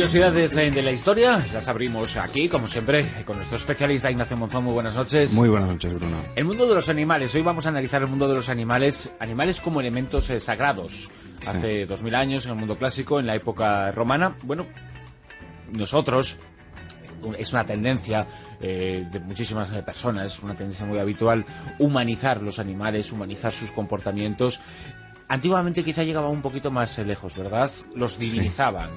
Curiosidades de la historia, las abrimos aquí, como siempre, con nuestro especialista Ignacio Monzón. Muy buenas noches. Muy buenas noches, Bruno. El mundo de los animales. Hoy vamos a analizar el mundo de los animales, animales como elementos sagrados. Sí. Hace 2000 años, en el mundo clásico, en la época romana, bueno, nosotros, es una tendencia de muchísimas personas, una tendencia muy habitual, humanizar los animales, humanizar sus comportamientos. Antiguamente quizá llegaba un poquito más lejos, ¿verdad? Los divinizaban.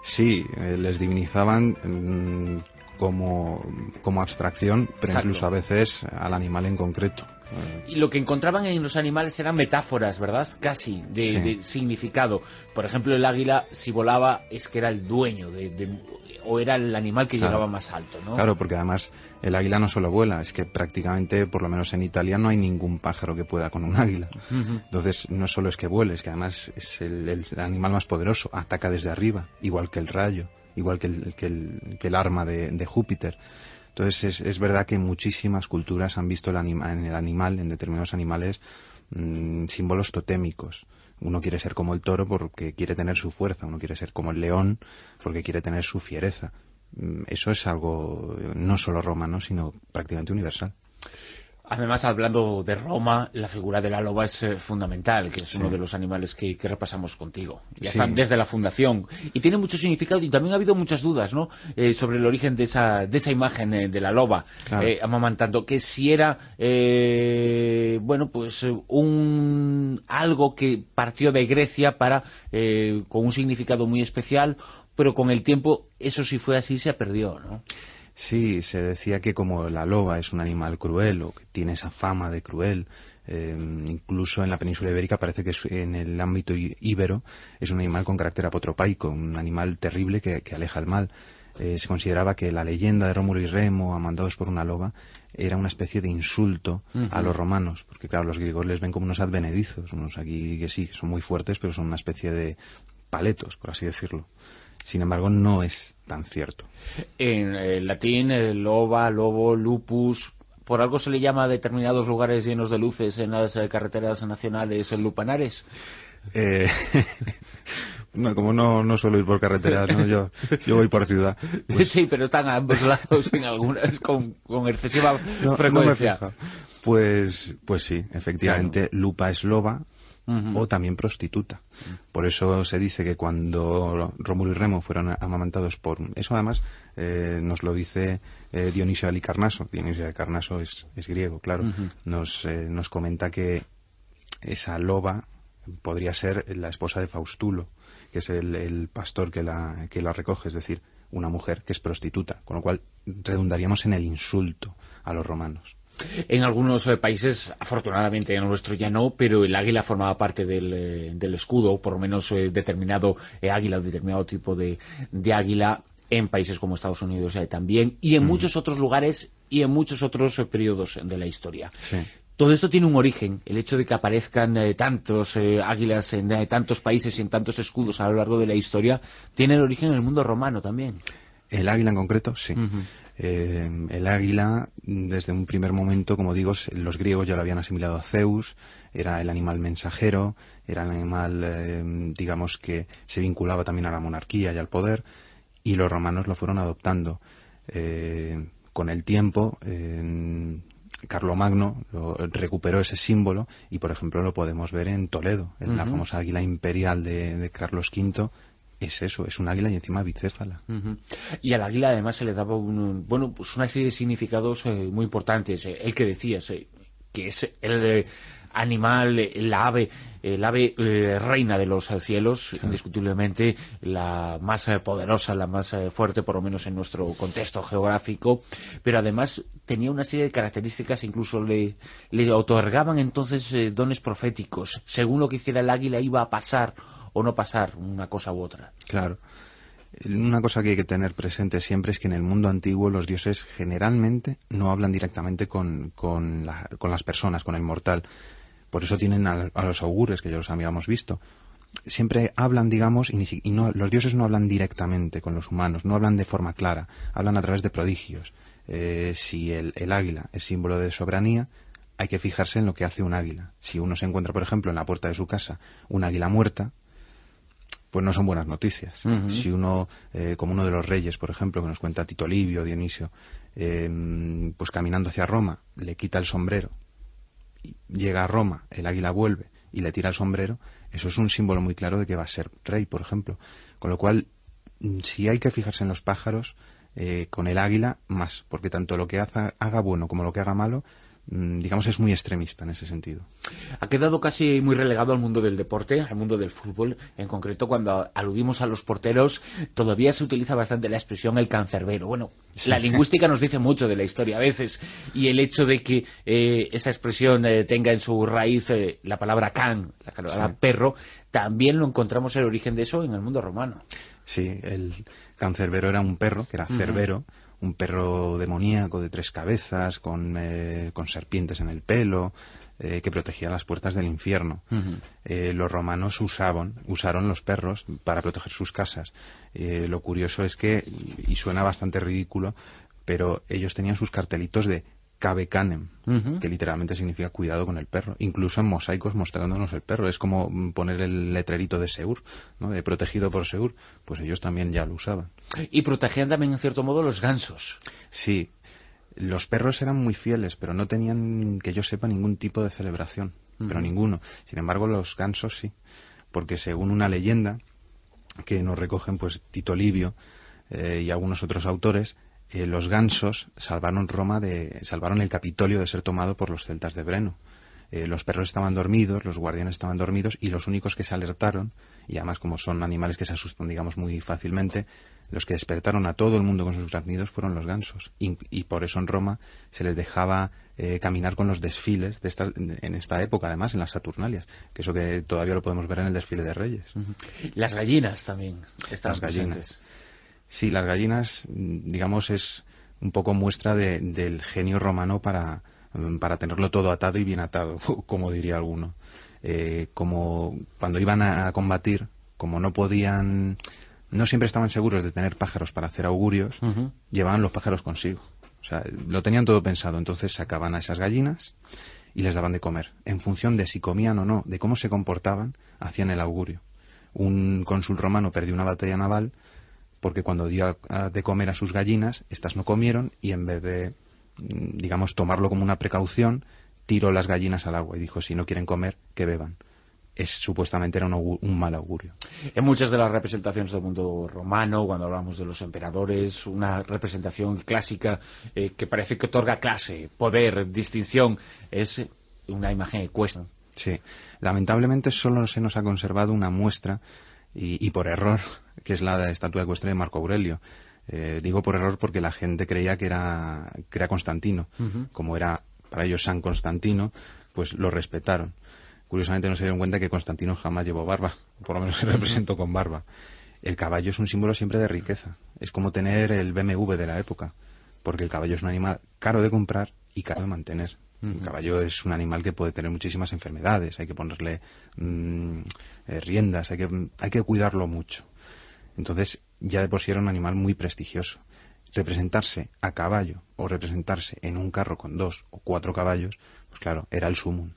Sí, les divinizaban como abstracción, pero Exacto. Incluso a veces al animal en concreto. Y lo que encontraban en los animales eran metáforas, ¿verdad? Casi, Sí. de significado. Por ejemplo, el águila, si volaba, es que era el dueño, o era el animal que Claro. llegaba más alto, ¿no? Claro, porque además el águila no solo vuela, es que prácticamente, por lo menos en Italia, no hay ningún pájaro que pueda con un águila. Ujú. Entonces, no solo es que vuele, es que además es el animal más poderoso, ataca desde arriba, igual que el rayo, igual que el arma de Júpiter. Entonces, es verdad que muchísimas culturas han visto en el animal, en determinados animales, símbolos totémicos. Uno quiere ser como el toro porque quiere tener su fuerza, uno quiere ser como el león porque quiere tener su fiereza. Eso es algo no solo romano, sino prácticamente universal. Además, hablando de Roma, la figura de la loba es fundamental, que es Sí. uno de los animales que repasamos contigo. Ya Sí. están desde la fundación. Y tiene mucho significado, y también ha habido muchas dudas, ¿no? Sobre el origen de esa imagen de la loba, Claro. amamantando, que si era, bueno, pues algo que partió de Grecia con un significado muy especial, pero con el tiempo, eso sí fue así, se perdió, ¿no? Sí, se decía que como la loba es un animal cruel o que tiene esa fama de cruel, incluso en la península ibérica parece que en el ámbito íbero es un animal con carácter apotropaico, un animal terrible que aleja el mal. Se consideraba que la leyenda de Rómulo y Remo, amantados por una loba, era una especie de insulto a los romanos, porque claro, los griegos les ven como unos advenedizos, unos aquí que sí, son muy fuertes, pero son una especie de paletos, por así decirlo. Sin embargo, no es tan cierto. En latín, loba, lobo, lupus. Por algo se le llama a determinados lugares llenos de luces en las carreteras nacionales lupanares. No, como no suelo ir por carretera, ¿no? Yo voy por ciudad. Pues, Sí, pero están a ambos lados en algunas con excesiva no me frecuencia. he fijado. Pues sí, efectivamente, Claro. lupa es loba. Ujú. O también prostituta. Por eso se dice que cuando Rómulo y Remo fueron amamantados por... Eso además nos lo dice Dionisio de Halicarnaso. Dionisio de Halicarnaso es griego, claro. Ujú. Nos comenta que esa loba podría ser la esposa de Faustulo, que es el pastor que la recoge, es decir, una mujer que es prostituta, con lo cual redundaríamos en el insulto a los romanos. En algunos países, afortunadamente en el nuestro ya no, pero el águila formaba parte del escudo, por lo menos determinado águila, determinado tipo de águila, en países como Estados Unidos también, y en muchos otros lugares y en muchos otros periodos de la historia. Sí. Todo esto tiene un origen, el hecho de que aparezcan tantos águilas en tantos países y en tantos escudos a lo largo de la historia, tiene el origen en el mundo romano también. El águila en concreto, sí. Ujú. El águila, desde un primer momento, como digo, los griegos ya lo habían asimilado a Zeus, era el animal mensajero, era el animal, digamos, que se vinculaba también a la monarquía y al poder, y los romanos lo fueron adoptando. Con el tiempo, Carlomagno recuperó ese símbolo y, por ejemplo, lo podemos ver en Toledo, en la famosa águila imperial de Carlos V. Es eso, es un águila y encima bicéfala. Ujú. Y al águila además se le daba pues una serie de significados muy importantes. El que decías, que es el animal, el ave reina de los cielos, Claro. Indiscutiblemente la más poderosa, la más fuerte, por lo menos en nuestro contexto geográfico, pero además tenía una serie de características, incluso le otorgaban entonces dones proféticos. Según lo que hiciera el águila iba a pasar o no pasar una cosa u otra. Claro. Una cosa que hay que tener presente siempre es que en el mundo antiguo los dioses generalmente no hablan directamente con las personas, con el mortal. Por eso tienen a los augures, que ya los habíamos visto. Siempre hablan, digamos, los dioses no hablan directamente con los humanos, no hablan de forma clara, hablan a través de prodigios. Si el águila es símbolo de soberanía, hay que fijarse en lo que hace un águila. Si uno se encuentra, por ejemplo, en la puerta de su casa un águila muerta, pues no son buenas noticias. Si uno, como uno de los reyes, por ejemplo, que nos cuenta Tito Livio, Dionisio, pues caminando hacia Roma, le quita el sombrero, llega a Roma, el águila vuelve y le tira el sombrero, eso es un símbolo muy claro de que va a ser rey, por ejemplo. Con lo cual, si hay que fijarse en los pájaros, con el águila más, porque tanto lo que haga bueno como lo que haga malo, digamos, es muy extremista en ese sentido. Ha quedado casi muy relegado al mundo del deporte, al mundo del fútbol. En concreto, cuando aludimos a los porteros, todavía se utiliza bastante la expresión el cancerbero. Bueno, sí. La lingüística nos dice mucho de la historia a veces, y el hecho de que esa expresión tenga en su raíz la palabra can, la palabra perro, también lo encontramos el origen de eso en el mundo romano. Sí, el cancerbero era un perro, que era Cerbero, un perro demoníaco de 3 cabezas, con serpientes en el pelo, que protegía las puertas del infierno. Los romanos usaron los perros para proteger sus casas. Lo curioso es que, y suena bastante ridículo, pero ellos tenían sus cartelitos de Cave Canem, que literalmente significa cuidado con el perro, incluso en mosaicos mostrándonos el perro. Es como poner el letrerito de Seur, ¿no?, de protegido por Seur, pues ellos también ya lo usaban. Y protegían también en cierto modo los gansos. Sí, los perros eran muy fieles, pero no tenían, que yo sepa, ningún tipo de celebración, pero ninguno. Sin embargo, los gansos sí, porque según una leyenda que nos recogen pues Tito Livio y algunos otros autores, los gansos salvaron el Capitolio de ser tomado por los celtas de Breno. Los perros estaban dormidos, los guardianes estaban dormidos, y los únicos que se alertaron, y además como son animales que se asustan, digamos, muy fácilmente, los que despertaron a todo el mundo con sus graznidos fueron los gansos. Y por eso en Roma se les dejaba caminar con los desfiles en esta época, además, en las Saturnalias, que eso que todavía lo podemos ver en el desfile de Reyes. Las gallinas también estaban presentes. Sí, las gallinas, digamos, es un poco muestra del genio romano para tenerlo todo atado y bien atado, como diría alguno. Como cuando iban a combatir, como no siempre estaban seguros de tener pájaros para hacer augurios, llevaban los pájaros consigo. O sea, lo tenían todo pensado, entonces sacaban a esas gallinas y les daban de comer. En función de si comían o no, de cómo se comportaban, hacían el augurio. Un cónsul romano perdió una batalla naval porque cuando dio de comer a sus gallinas, estas no comieron, y en vez de, digamos, tomarlo como una precaución, tiró las gallinas al agua y dijo, si no quieren comer, que beban. Supuestamente era un mal augurio. En muchas de las representaciones del mundo romano, cuando hablamos de los emperadores, una representación clásica que parece que otorga clase, poder, distinción, es una imagen ecuestre. Sí, lamentablemente solo se nos ha conservado una muestra, y por error, que es la estatua ecuestre de Marco Aurelio. Digo por error porque la gente creía que era Constantino. Como era para ellos San Constantino, pues lo respetaron. Curiosamente no se dieron cuenta que Constantino jamás llevó barba, por lo menos se representó con barba. El caballo es un símbolo siempre de riqueza. Es como tener el BMW de la época, porque el caballo es un animal caro de comprar y caro de mantener. El caballo es un animal que puede tener muchísimas enfermedades, hay que ponerle riendas, hay que cuidarlo mucho. Entonces, ya de por sí era un animal muy prestigioso. Representarse a caballo o representarse en un carro con 2 o 4 caballos, pues claro, era el sumum.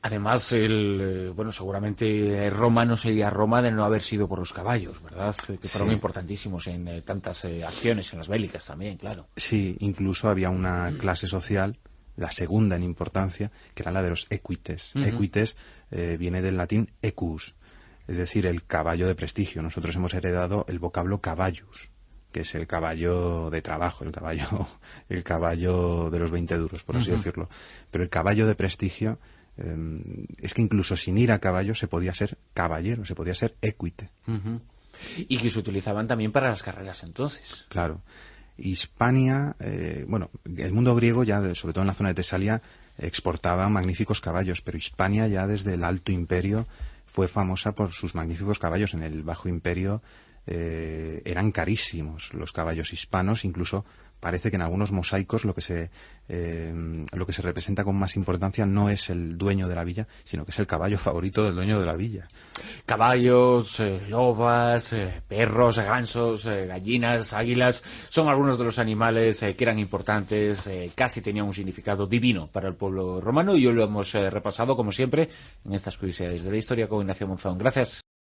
Además, seguramente Roma no sería Roma de no haber sido por los caballos, ¿verdad? Que fueron importantísimos en tantas acciones, en las bélicas también, claro. Sí, incluso había una clase social, la segunda en importancia, que era la de los equites. Equites viene del latín equus, es decir, el caballo de prestigio. Nosotros hemos heredado el vocablo caballus, que es el caballo de trabajo, el caballo de los 20 duros, por así decirlo. Pero el caballo de prestigio, es que incluso sin ir a caballo se podía ser caballero, se podía ser equite. Y que se utilizaban también para las carreras entonces. Claro. Hispania, el mundo griego ya, sobre todo en la zona de Tesalia, exportaba magníficos caballos, pero Hispania ya desde el Alto Imperio fue famosa por sus magníficos caballos. En el Bajo Imperio eran carísimos los caballos hispanos, incluso parece que en algunos mosaicos lo que se representa con más importancia no es el dueño de la villa, sino que es el caballo favorito del dueño de la villa. Caballos, lobas, perros, gansos, gallinas, águilas, son algunos de los animales que eran importantes, casi tenían un significado divino para el pueblo romano, y hoy lo hemos repasado, como siempre, en estas curiosidades de la historia con Ignacio Monzón. Gracias.